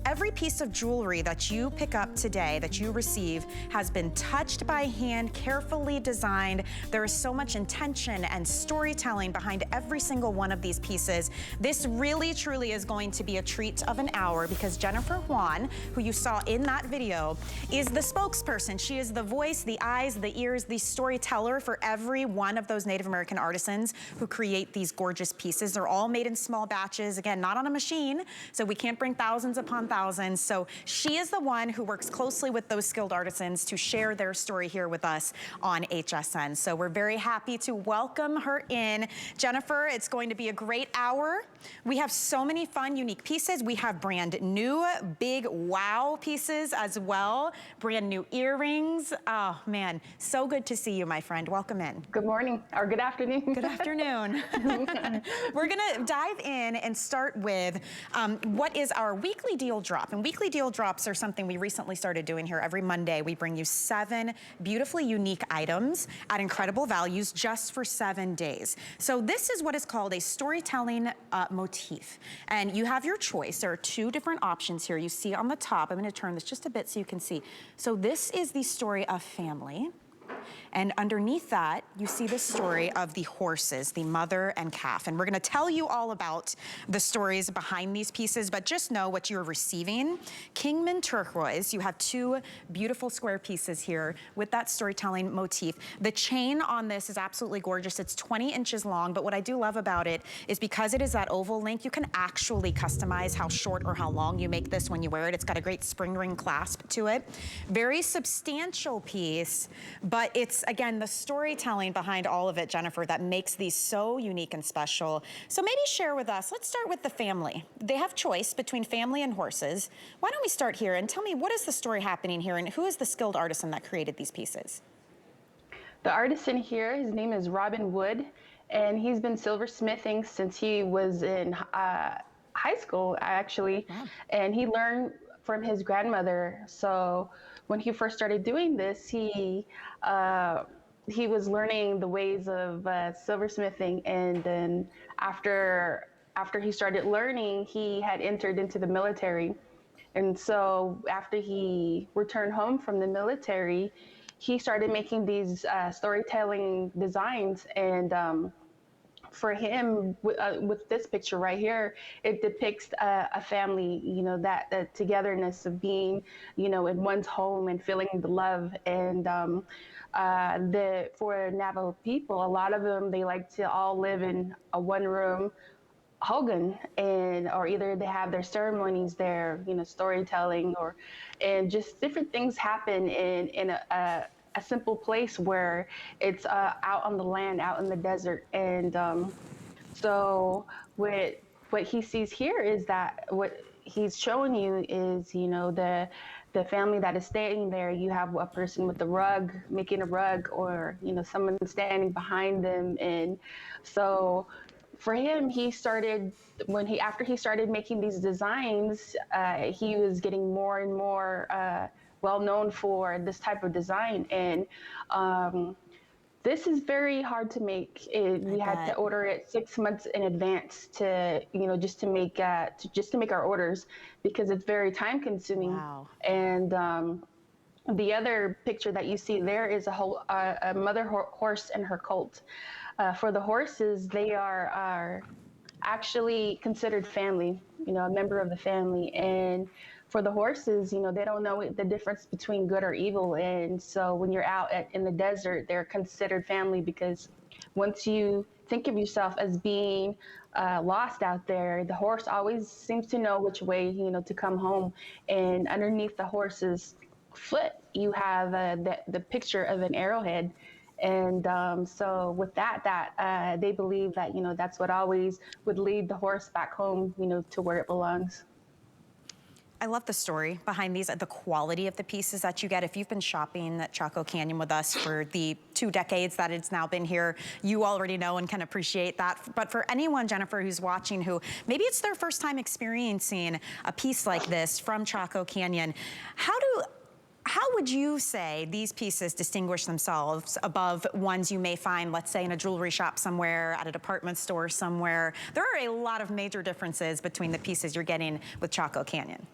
Every piece of jewelry that you pick up today, that you receive, has been touched by hand, carefully designed. There is so much intention and storytelling behind every single one of these pieces. This really, truly is going to be a treat of an hour because Jennifer Juan, who you saw in that video, is the spokesperson. She is the voice, the eyes, the ears, the storyteller for every one of those Native American artisans who create these gorgeous pieces. They're all made in small batches, again, not on a machine, so we can't bring thousands upon thousands. So she is the one who works closely with those skilled artisans to share their story here with us on HSN. So we're very happy to welcome her in. Jennifer, it's going to be a great hour. We have so many fun, unique pieces. We have brand new, big wow pieces as well. Brand new earrings. Oh man, so good to see you, my friend. Welcome in. Good morning, or good afternoon. Good afternoon. We're gonna dive in and start with what is our weekly deal drop. And weekly deal drops are something we recently started doing here. Every Monday, we bring you 7 beautifully unique items at incredible values just for 7 days. So this is what is called a storytelling motif. And you have your choice. There are 2 different options here. You see on the top, I'm gonna turn this just a bit so you can see. So this is the story of family. And underneath that, you see the story of the horses, the mother and calf. And we're gonna tell you all about the stories behind these pieces, but just know what you're receiving. Kingman Turquoise, you have 2 beautiful square pieces here with that storytelling motif. The chain on this is absolutely gorgeous. It's 20 inches long, but what I do love about it is because it is that Ovallink, you can actually customize how short or how long you make this when you wear it. It's got a great spring ring clasp to it. Very substantial piece, but it's, again, the storytelling behind all of it, Jennifer, that makes these so unique and special. So maybe share with us, let's start with the family. They have choice between family and horses. Why don't we start here and tell me what is the story happening here and who is the skilled artisan that created these pieces? The artisan here, his name is Robin Wood, and he's been silversmithing since he was in high school, actually. Wow. And he learned from his grandmother. So when he first started doing this, he was learning the ways of silversmithing, and then after he started learning, he had entered into the military. And so after he returned home from the military, he started making these storytelling designs. And for him, with this picture right here, it depicts a family, you know, that togetherness of being, you know, in one's home and feeling the love. And for Navajo people, a lot of them, they like to all live in a one-room hogan, or either they have their ceremonies there, you know, storytelling, and just different things happen in a simple place where it's out on the land, out in the desert. And so what he sees here is that what he's showing you is, you know, the family that is staying there. You have a person with a rug, making a rug, or, you know, someone standing behind them. And so for him, he started, after he started making these designs, he was getting more and more well known for this type of design. And this is very hard to make. We had to order it 6 months in advance to, you know, just to make our orders, because it's very time consuming. Wow. And the other picture that you see there is a mother horse and her colt. For the horses, they are actually considered family, you know, a member of the family. And for the horses, you know, they don't know the difference between good or evil. And so when you're out in the desert, they're considered family, because once you think of yourself as being lost out there, the horse always seems to know which way, you know, to come home. And underneath the horse's foot, you have the picture of an arrowhead. And so with that, they believe that, you know, that's what always would lead the horse back home, you know, to where it belongs. I love the story behind these, the quality of the pieces that you get. If you've been shopping at Chaco Canyon with us for the 2 decades that it's now been here, you already know and can appreciate that. But for anyone, Jennifer, who's watching, who maybe it's their first time experiencing a piece like this from Chaco Canyon, how do How would you say these pieces distinguish themselves above ones you may find, let's say, in a jewelry shop somewhere, at a department store somewhere? There are a lot of major differences between the pieces you're getting with Chaco Canyon.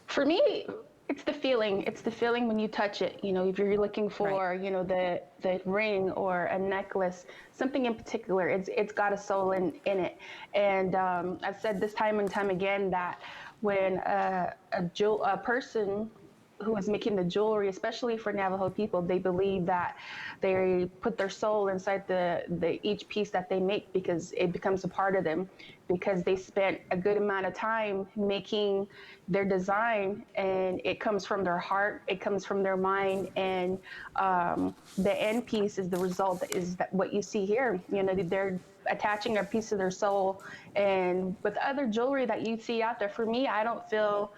For me, it's the feeling. It's the feeling when you touch it. You know, if you're looking for, Right. you know, the ring or a necklace, something in particular, it's got a soul in it. And I've said this time and time again that when a person who is making the jewelry, especially for Navajo people, they believe that they put their soul inside the each piece that they make, because it becomes a part of them, because they spent a good amount of time making their design, and it comes from their heart, it comes from their mind, and the end piece is the result, is that what you see here. You know, they're attaching a piece of their soul. And with other jewelry that you see out there, for me, I don't feel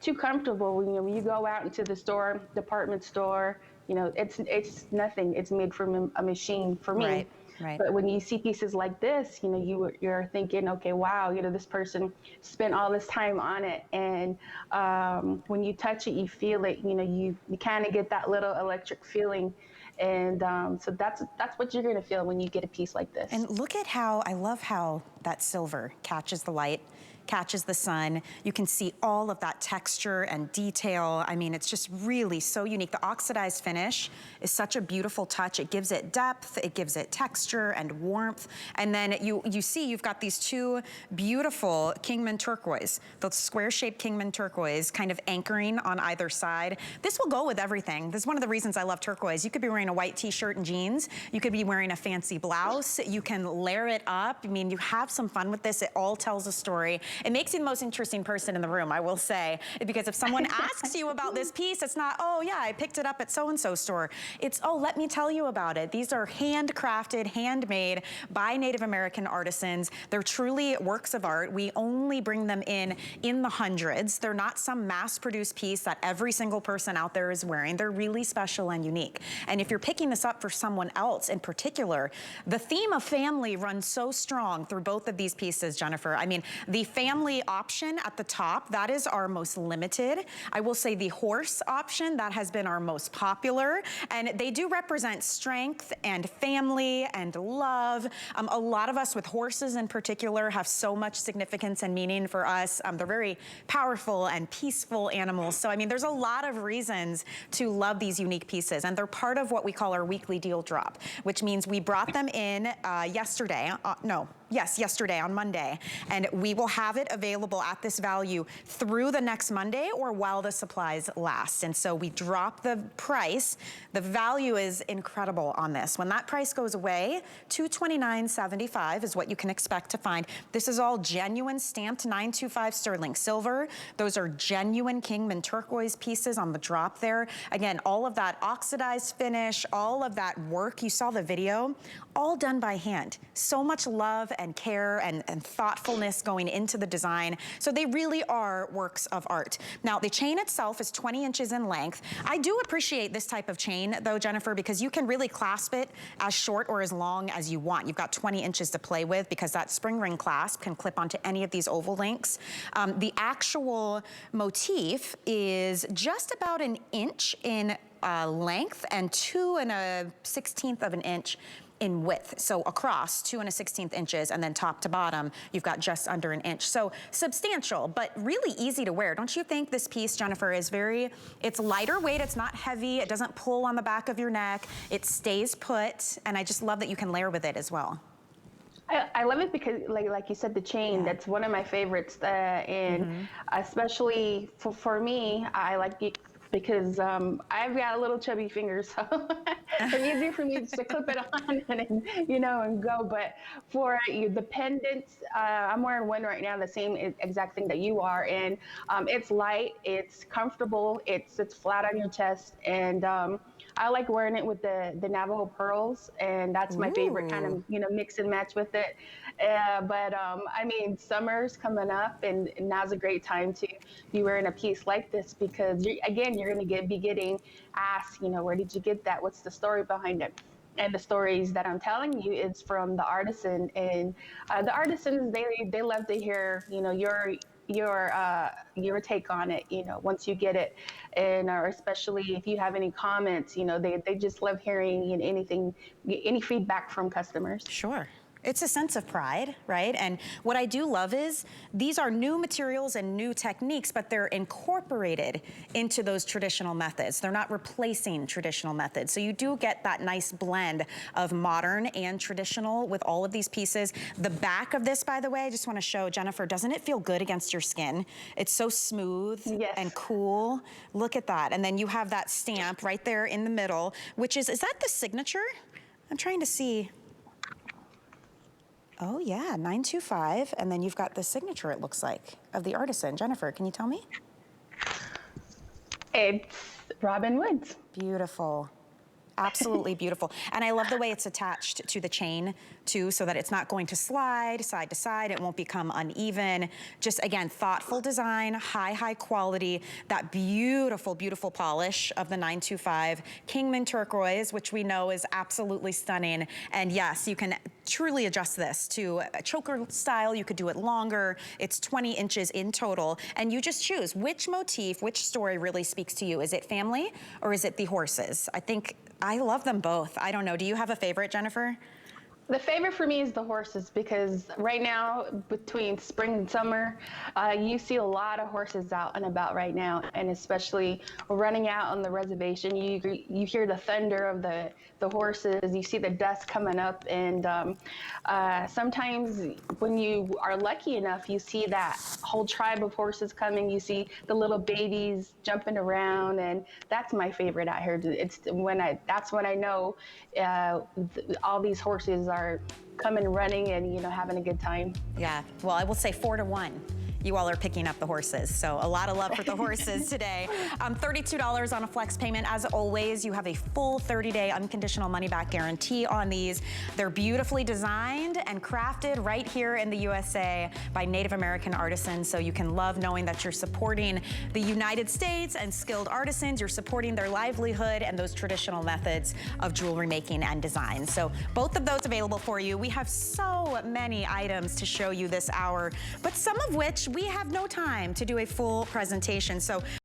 too comfortable when, you know, when you go out into the store, department store, you know, it's nothing. It's made from a machine for me. Right, right. But when you see pieces like this, you know, you're thinking, okay, wow, you know, this person spent all this time on it. And when you touch it, you feel it. You know, you kind of get that little electric feeling. And so that's what you're going to feel when you get a piece like this. And look at how, I love how that silver catches the light, catches the sun. You can see all of that texture and detail. I mean, it's just really so unique. The oxidized finish is such a beautiful touch. It gives it depth, it gives it texture and warmth. And then you see you've got these two beautiful Kingman turquoise, the square-shaped Kingman turquoise kind of anchoring on either side. This will go with everything. This is one of the reasons I love turquoise. You could be wearing a white t-shirt and jeans. You could be wearing a fancy blouse. You can layer it up. I mean, you have some fun with this. It all tells a story. It makes you the most interesting person in the room, I will say, because if someone asks you about this piece, it's not, oh yeah, I picked it up at so-and-so store. It's, oh, let me tell you about it. These are handcrafted, handmade by Native American artisans. They're truly works of art. We only bring them in the hundreds. They're not some mass-produced piece that every single person out there is wearing. They're really special and unique. And if you're picking this up for someone else in particular, the theme of family runs so strong through both of these pieces, Jennifer. I mean, the family option at the top, that is our most limited. I will say the horse option, that has been our most popular. And they do represent strength and family and love. A lot of us with horses in particular have so much significance and meaning for us. They're very powerful and peaceful animals. So, I mean, there's a lot of reasons to love these unique pieces. And they're part of what we call our weekly deal drop, which means we brought them in yesterday. Yesterday on Monday. And we will have it available at this value through the next Monday or while the supplies last. And so we drop the price. The value is incredible on this. When that price goes away, $229.75 is what you can expect to find. This is all genuine stamped 925 sterling silver. Those are genuine Kingman turquoise pieces on the drop there. Again, all of that oxidized finish, all of that work, you saw the video, all done by hand. So much love and care and thoughtfulness going into the design. So they really are works of art. Now, the chain itself is 20 inches in length. I do appreciate this type of chain, though, Jennifer, because you can really clasp it as short or as long as you want. You've got 20 inches to play with because that spring ring clasp can clip onto any of these Ovallinks. The actual motif is just about an inch in length and 2 1/16 of an inch in width. So across 2 1/16 inches, and then top to bottom, you've got just under an inch. So substantial, but really easy to wear. Don't you think this piece, Jennifer, is it's lighter weight, it's not heavy, it doesn't pull on the back of your neck, it stays put, and I just love that you can layer with it as well. I love it because, like you said, the chain, that's one of my favorites. And especially for me, I like it because I've got a little chubby fingers, so it's easier for me just to clip it on and, you know, and go. But for the pendants, I'm wearing one right now, the same exact thing that you are. And it's light, it's comfortable, it's flat on your chest. And I like wearing it with the Navajo pearls, and that's my favorite kind of, you know, mix and match with it. But I mean, summer's coming up, and now's a great time to be wearing a piece like this because, again, you're going to be getting asked, you know, where did you get that? What's the story behind it? And the stories that I'm telling you is from the artisan, and the artisans, they love to hear, you know, your your take on it, you know, once you get it, and or especially if you have any comments, you know, they just love hearing, you know, anything, any feedback from customers. Sure. It's a sense of pride, right? And what I do love is these are new materials and new techniques, but they're incorporated into those traditional methods. They're not replacing traditional methods. So you do get that nice blend of modern and traditional with all of these pieces. The back of this, by the way, I just want to show Jennifer, doesn't it feel good against your skin? It's so smooth Yes. and cool. Look at that. And then you have that stamp right there in the middle, which is that the signature? I'm trying to see. Oh yeah, 925, and then you've got the signature, it looks like, of the artisan. Jennifer, can you tell me? It's Robin Woods. Beautiful. Absolutely beautiful. And I love the way it's attached to the chain too, so that it's not going to slide side to side. It won't become uneven. Just again, thoughtful design, high quality, that beautiful, beautiful polish of the 925 Kingman Turquoise, which we know is absolutely stunning. And yes, you can truly adjust this to a choker style. You could do it longer. It's 20 inches in total. And you just choose which motif, which story really speaks to you. Is it family or is it the horses? I think I love them both. I don't know. Do you have a favorite, Jennifer? The favorite for me is the horses, because right now, between spring and summer, you see a lot of horses out and about right now, and especially running out on the reservation. You hear the thunder of the horses, you see the dust coming up, and sometimes when you are lucky enough, you see that whole tribe of horses coming. You see the little babies jumping around, and that's my favorite out here. That's when I know all these horses are coming running and, you know, having a good time. Yeah, well, I will say 4 to 1. You all are picking up the horses, so a lot of love for the horses today. $32 on a flex payment. As always, you have a full 30-day unconditional money-back guarantee on these. They're beautifully designed and crafted right here in the USA by Native American artisans, so you can love knowing that you're supporting the United States and skilled artisans. You're supporting their livelihood and those traditional methods of jewelry making and design. So both of those available for you. We have so many items to show you this hour, but some of which we have no time to do a full presentation. So